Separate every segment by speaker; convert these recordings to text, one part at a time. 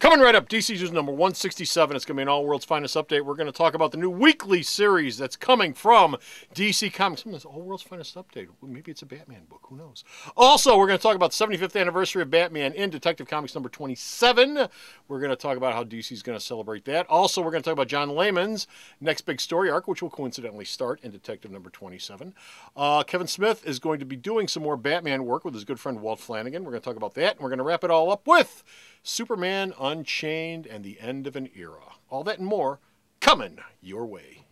Speaker 1: Coming right up, DC News number 167. It's going to be an All World's Finest update. We're going to talk about the new weekly series that's coming from DC Comics. It's All World's Finest update. Maybe it's a Batman book. Who knows? Also, we're going to talk about the 75th anniversary of Batman in Detective Comics number 27. We're going to talk about how DC is going to celebrate that. Also, we're going to talk about John Layman's next big story arc, which will coincidentally start in Detective number 27. Kevin Smith is going to be doing some more Batman work with his good friend Walt Flanagan. We're going to talk about that, and we're going to wrap it all up with Superman Unchained and the End of an Era. All that and more coming your way.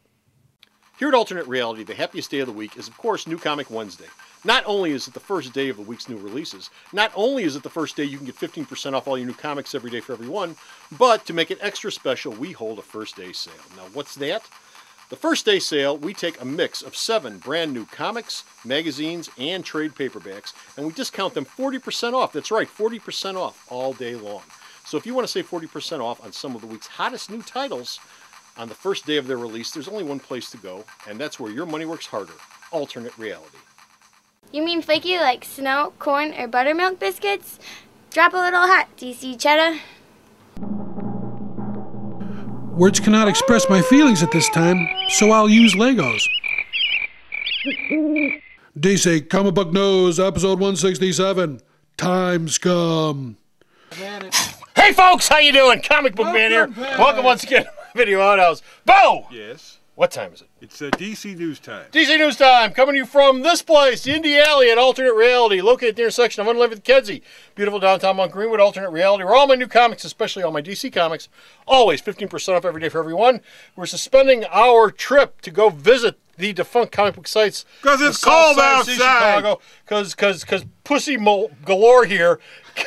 Speaker 1: Here at Alternate Reality, the happiest day of the week is, of course, New Comic Wednesday. Not only is it the first day of the week's new releases, not only is it the first day you can get 15% off all your new comics every day for everyone, but to make it extra special, we hold a first day sale. Now, what's that? The first day sale, we take a mix of 7 brand new comics, magazines, and trade paperbacks, and we discount them 40% off. That's right, 40% off all day long. So if you want to save 40% off on some of the week's hottest new titles on the first day of their release, there's only one place to go, and that's where your money works harder, Alternate Reality.
Speaker 2: You mean flaky like snow, corn, or buttermilk biscuits? Drop a little hot, DC Cheddar.
Speaker 3: Words cannot express my feelings at this time, so I'll use Legos. DC Comic Book News, episode 167. Time's come.
Speaker 1: Hey folks, how you doing? Comic Book Man here. Welcome once again to my Video Outhouse. Bo!
Speaker 4: Yes?
Speaker 1: What time is it?
Speaker 4: It's DC News time.
Speaker 1: DC News time, coming to you from this place, the Indie Alley at Alternate Reality, located at the intersection of Unlimited and Kedzie. Beautiful downtown Mount Greenwood, Alternate Reality, where all my new comics, especially all my DC comics, always 15% off every day for everyone. We're suspending our trip to go visit the defunct comic book sites.
Speaker 4: Because it's cold outside.
Speaker 1: Because pussy galore here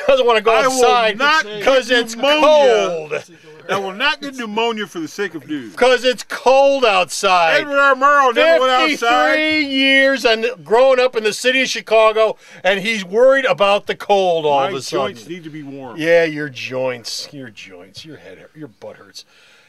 Speaker 1: doesn't want to go outside because it's cold.
Speaker 4: I will not get pneumonia for the sake of news.
Speaker 1: Because it's cold outside.
Speaker 4: Edward R. Murrow never went outside.
Speaker 1: 53 years and growing up in the city of Chicago, and he's worried about the cold all of a sudden.
Speaker 4: My joints need to be warm.
Speaker 1: Yeah, your joints, your head, your butt hurts.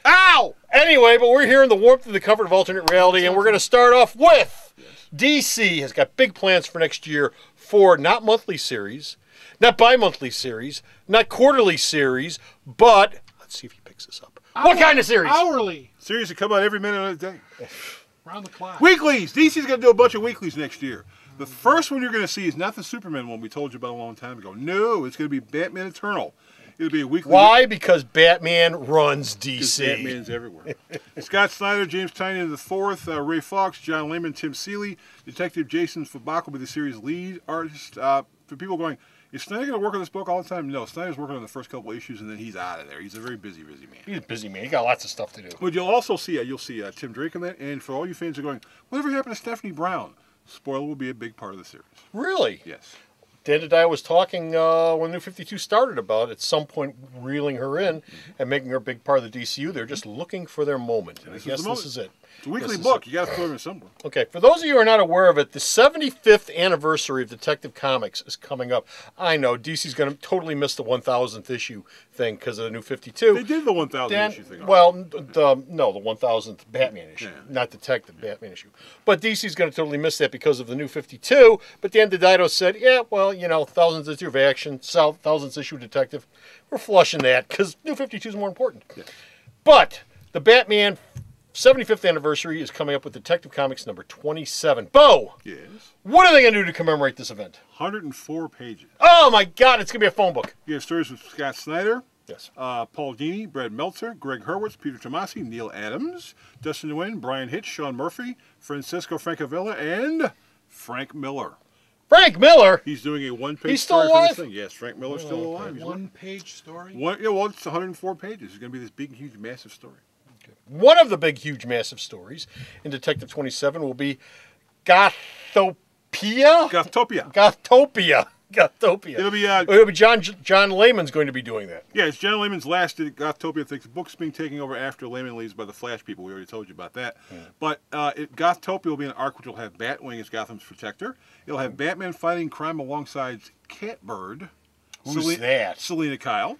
Speaker 1: Ow! Anyway, but we're here in the warmth of the comfort of Alternate Reality, and we're going to start off with DC has got big plans for next year for not monthly series, not bi-monthly series, not quarterly series, but let's see if he picks this up. What kind of series?
Speaker 3: Hourly.
Speaker 4: Series that come out every minute of the day.
Speaker 3: Round the clock.
Speaker 4: Weeklies. DC's going to do a bunch of weeklies next year. The first one you're going to see is not the Superman one we told you about a long time ago. No, it's going to be Batman Eternal. It'll be a weekly.
Speaker 1: Why? Because Batman runs DC.
Speaker 4: Because Batman's everywhere. Scott Snyder, James Tynion IV, Ray Fawkes, John Layman, Tim Seeley, Detective Jason Fabak will be the series' lead artist. For people going, is Snyder going to work on this book all the time? No, Snyder's working on the first couple issues, and then he's out of there. He's a very busy man.
Speaker 1: He's a busy man. He got lots of stuff to do.
Speaker 4: But you'll also see, Tim Drake in that, and for all you fans who are going, whatever happened to Stephanie Brown? Spoiler will be a big part of the series.
Speaker 1: Really?
Speaker 4: Yes.
Speaker 1: Dan Didio was talking when New 52 started about at some point reeling her in and making her a big part of the DCU. They're just looking for their moment. And I guess this is it.
Speaker 4: It's a weekly book. You got to throw it in somewhere.
Speaker 1: Okay, for those of you who are not aware of it, the 75th anniversary of Detective Comics is coming up. I know, DC's going to totally miss the 1,000th issue thing because of the New 52.
Speaker 4: They did the 1,000th issue thing.
Speaker 1: Well, the 1,000th Batman issue, not Detective Batman issue. But DC's going to totally miss that because of the New 52. But Dan Didio said, yeah, well, you know, 1,000th issue of Action, 1,000th issue Detective. We're flushing that because New 52 is more important. Yeah. But the Batman 75th anniversary is coming up with Detective Comics number 27. Bo!
Speaker 4: Yes?
Speaker 1: What are they going to do to commemorate this event?
Speaker 4: 104 pages.
Speaker 1: Oh my God, it's going to be a phone book.
Speaker 4: You have stories with Scott Snyder,
Speaker 1: yes,
Speaker 4: Paul Dini, Brad Meltzer, Greg Hurwitz, Peter Tomasi, Neil Adams, Dustin Nguyen, Brian Hitch, Sean Murphy, Francesco Francavilla, and Frank Miller.
Speaker 1: Frank Miller?
Speaker 4: He's doing a one-page
Speaker 1: He's still
Speaker 4: story
Speaker 1: alive?
Speaker 4: for this thing. Yes, Frank Miller's still alive.
Speaker 3: One-page story?
Speaker 4: Well, it's 104 pages. It's going to be this big, huge, massive story.
Speaker 1: One of the big, huge, massive stories in Detective 27 will be Gothopia. It'll be John Layman's going to be doing that.
Speaker 4: Yeah, it's John Layman's last Gothopia thing. The book's being taken over after Layman leaves by the Flash people. We already told you about that. Yeah. But Gothopia will be an arc which will have Batwing as Gotham's protector. It'll have Batman fighting crime alongside Catbird.
Speaker 1: Who's that?
Speaker 4: Selena Kyle.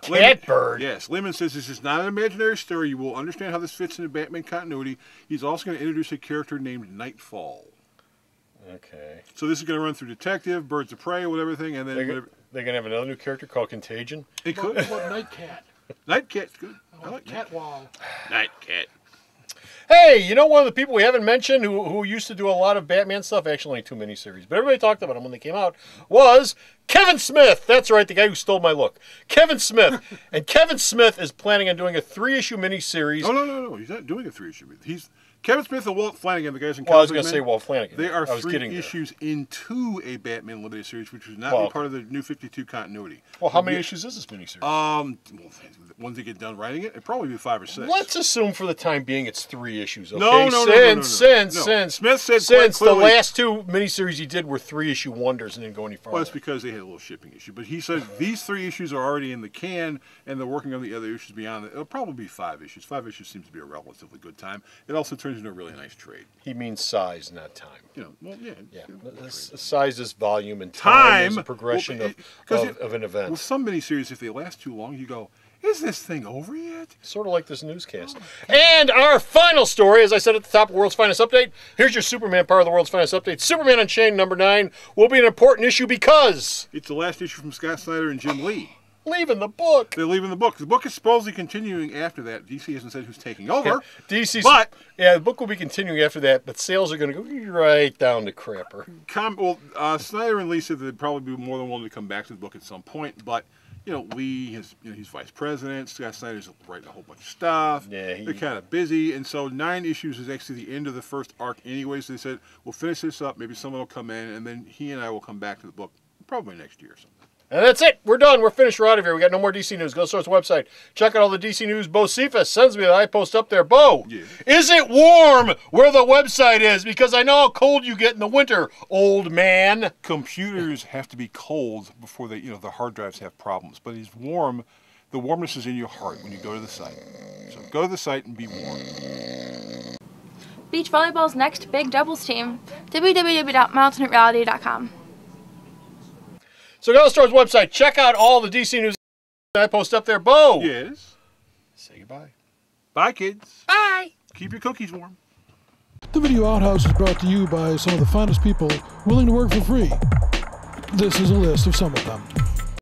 Speaker 1: Catbird?
Speaker 4: Yes. Layman says this is not an imaginary story. You will understand how this fits into Batman continuity. He's also going to introduce a character named Nightfall.
Speaker 1: Okay.
Speaker 4: So this is going to run through Detective, Birds of Prey, whatever thing, and then
Speaker 1: they're going to have another new character called Contagion.
Speaker 4: It could.
Speaker 3: What Nightcat?
Speaker 4: Nightcat's good. I like
Speaker 1: Catwall.
Speaker 4: Nightcat.
Speaker 1: Hey, you know one of the people we haven't mentioned who used to do a lot of Batman stuff, actually only 2 miniseries, but everybody talked about him when they came out, was Kevin Smith. That's right, the guy who stole my look. Kevin Smith. And Kevin Smith is planning on doing a 3-issue miniseries.
Speaker 4: Oh, no. He's not doing a 3-issue. He's Kevin Smith and Walt Flanagan, the guys in
Speaker 1: Well, I was going
Speaker 4: Comic
Speaker 1: to say
Speaker 4: Men,
Speaker 1: Walt Flanagan.
Speaker 4: They are
Speaker 1: I was
Speaker 4: 3
Speaker 1: getting there.
Speaker 4: issues into a Batman limited series, which was not be part of the New 52 continuity.
Speaker 1: Well, how many issues is this miniseries?
Speaker 4: Well, once they get done writing it, it'd probably be 5 or 6.
Speaker 1: Let's assume for the time being it's 3 issues. Okay?
Speaker 4: No.
Speaker 1: Since
Speaker 4: Smith said
Speaker 1: since
Speaker 4: quite clearly,
Speaker 1: the last 2 miniseries he did were 3-issue wonders and didn't go any farther.
Speaker 4: well, it's because they had a little shipping issue. But he said these 3 issues are already in the can, and they're working on the other issues beyond it. It'll probably be 5 issues. 5 issues seems to be a relatively good time. It also turns into a really nice trade.
Speaker 1: He means size, not time.
Speaker 4: Well, yeah.
Speaker 1: Yeah, size is volume, and time is a
Speaker 4: Well,
Speaker 1: progression of an event.
Speaker 4: With some miniseries, if they last too long, you go, is this thing over yet?
Speaker 1: Sort of like this newscast. And our final story, as I said at the top of World's Finest Update, here's your Superman part of the World's Finest Update. Superman Unchained #9 will be an important issue because...
Speaker 4: It's the last issue from Scott Snyder and Jim Lee.
Speaker 1: leaving the book.
Speaker 4: They're leaving the book. The book is supposedly continuing after that. DC hasn't said who's taking over.
Speaker 1: DC's,
Speaker 4: but
Speaker 1: the book will be continuing after that, but sales are going to go right down to crapper.
Speaker 4: Snyder and Lee said that they'd probably be more than willing to come back to the book at some point, but Lee has, he's vice president. Scott Snyder's writing a whole bunch of stuff.
Speaker 1: Yeah,
Speaker 4: they're kind of busy, and so 9 issues is actually the end of the first arc anyway. So they said we'll finish this up. Maybe someone will come in, and then he and I will come back to the book probably next year or something.
Speaker 1: And that's it. We're done. We're finished. We're out of here. We got no more DC news. Go to Source website. Check out all the DC news. Bo Cephas sends me that I post up there. Bo, is it warm where the website is? Because I know how cold you get in the winter, old man.
Speaker 4: Computers have to be cold before they, the hard drives have problems. But it's warm. The warmness is in your heart when you go to the site. So go to the site and be warm.
Speaker 5: Beach volleyball's next big doubles team. www.mountainreality.com.
Speaker 1: So go to Store's website. Check out all the DC news that I post up there. Bo.
Speaker 4: Yes.
Speaker 1: Say goodbye.
Speaker 4: Bye, kids.
Speaker 2: Bye.
Speaker 4: Keep your cookies warm.
Speaker 3: The Video Outhouse is brought to you by some of the finest people willing to work for free. This is a list of some of them.